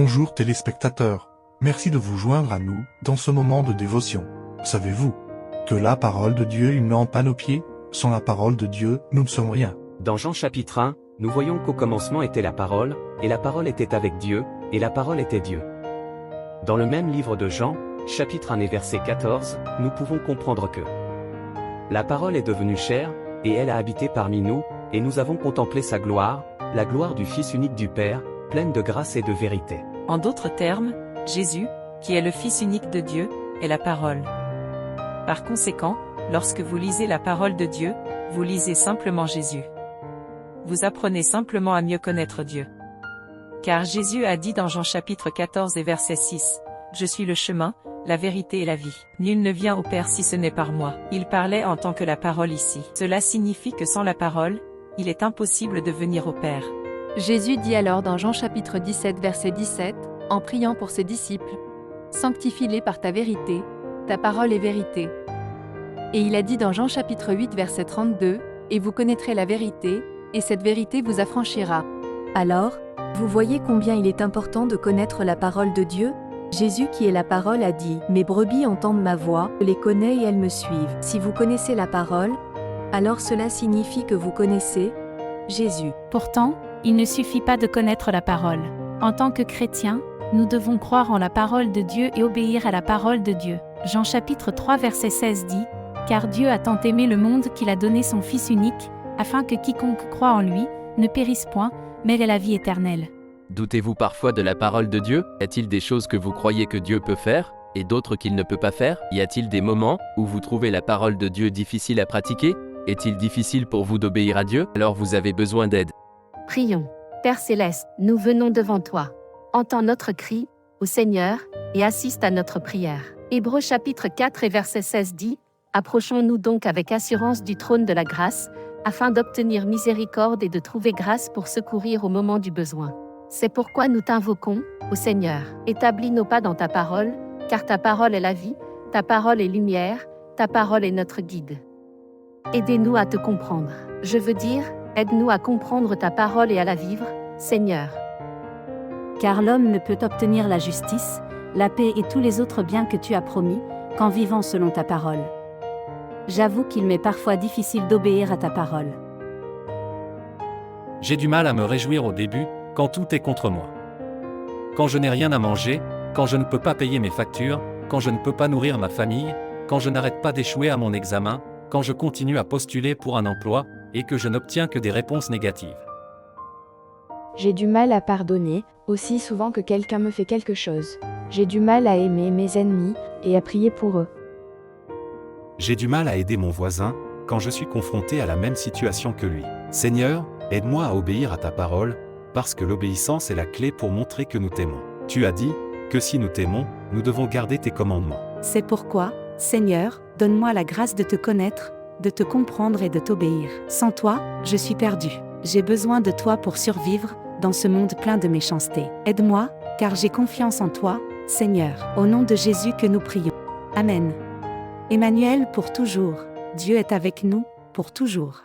Bonjour téléspectateurs, merci de vous joindre à nous dans ce moment de dévotion. Savez-vous que la parole de Dieu est une lampe à nos pieds? Sans la parole de Dieu, nous ne sommes rien. Dans Jean chapitre 1, nous voyons qu'au commencement était la parole, et la parole était avec Dieu, et la parole était Dieu. Dans le même livre de Jean, chapitre 1 et verset 14, nous pouvons comprendre que la parole est devenue chair, et elle a habité parmi nous, et nous avons contemplé sa gloire, la gloire du Fils unique du Père, pleine de grâce et de vérité. En d'autres termes, Jésus, qui est le Fils unique de Dieu, est la parole. Par conséquent, lorsque vous lisez la parole de Dieu, vous lisez simplement Jésus. Vous apprenez simplement à mieux connaître Dieu. Car Jésus a dit dans Jean chapitre 14 et verset 6, « Je suis le chemin, la vérité et la vie. Nul ne vient au Père si ce n'est par moi. » Il parlait en tant que la parole ici. Cela signifie que sans la parole, il est impossible de venir au Père. Jésus dit alors dans Jean chapitre 17 verset 17, en priant pour ses disciples, « Sanctifie-les par ta vérité, ta parole est vérité. » Et il a dit dans Jean chapitre 8 verset 32, « Et vous connaîtrez la vérité, et cette vérité vous affranchira. » Alors, vous voyez combien il est important de connaître la parole de Dieu? Jésus qui est la parole a dit « Mes brebis entendent ma voix, je les connais et elles me suivent. » Si vous connaissez la parole, alors cela signifie que vous connaissez Jésus. Pourtant, il ne suffit pas de connaître la parole. En tant que chrétiens, nous devons croire en la parole de Dieu et obéir à la parole de Dieu. Jean chapitre 3 verset 16 dit « Car Dieu a tant aimé le monde qu'il a donné son Fils unique, afin que quiconque croit en lui ne périsse point, mais ait la vie éternelle. » Doutez-vous parfois de la parole de Dieu? Y a-t-il des choses que vous croyez que Dieu peut faire, et d'autres qu'il ne peut pas faire? Y a-t-il des moments où vous trouvez la parole de Dieu difficile à pratiquer? Est-il difficile pour vous d'obéir à Dieu? Alors vous avez besoin d'aide. Prions. Père Céleste, nous venons devant toi. Entends notre cri, au Seigneur, et assiste à notre prière. Hébreux chapitre 4 et verset 16 dit, « Approchons-nous donc avec assurance du trône de la grâce, afin d'obtenir miséricorde et de trouver grâce pour secourir au moment du besoin. » C'est pourquoi nous t'invoquons, ô Seigneur. Établis nos pas dans ta parole, car ta parole est la vie, ta parole est lumière, ta parole est notre guide. Aidez-nous à te comprendre. Je veux dire, aide-nous à comprendre ta parole et à la vivre, Seigneur. Car l'homme ne peut obtenir la justice, la paix et tous les autres biens que tu as promis, qu'en vivant selon ta parole. J'avoue qu'il m'est parfois difficile d'obéir à ta parole. J'ai du mal à me réjouir au début, quand tout est contre moi. Quand je n'ai rien à manger, quand je ne peux pas payer mes factures, quand je ne peux pas nourrir ma famille, quand je n'arrête pas d'échouer à mon examen, quand je continue à postuler pour un emploi, et que je n'obtiens que des réponses négatives. J'ai du mal à pardonner, aussi souvent que quelqu'un me fait quelque chose. J'ai du mal à aimer mes ennemis, et à prier pour eux. J'ai du mal à aider mon voisin, quand je suis confronté à la même situation que lui. Seigneur, aide-moi à obéir à ta parole, parce que l'obéissance est la clé pour montrer que nous t'aimons. Tu as dit que si nous t'aimons, nous devons garder tes commandements. C'est pourquoi, Seigneur, donne-moi la grâce de te connaître, de te comprendre et de t'obéir. Sans toi, je suis perdu. J'ai besoin de toi pour survivre dans ce monde plein de méchanceté. Aide-moi, car j'ai confiance en toi, Seigneur. Au nom de Jésus que nous prions. Amen. Emmanuel pour toujours. Dieu est avec nous, pour toujours.